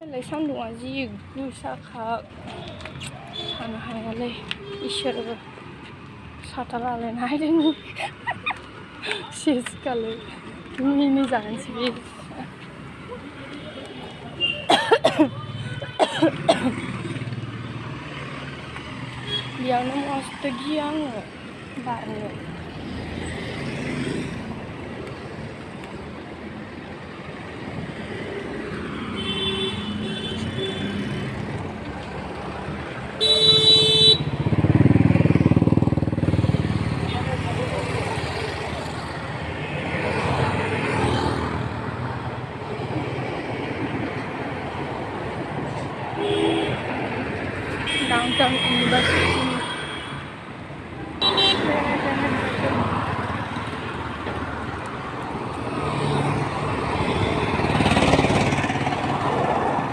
सान्दुंआ जि गोसाखा थानो हायालै इसोरबो साथा लालायना हायदों सेसखालै मिनि जानोसै बेयावनो मस्त गियो आङो बारनो डाउनटाउन इउनिभार्सिटी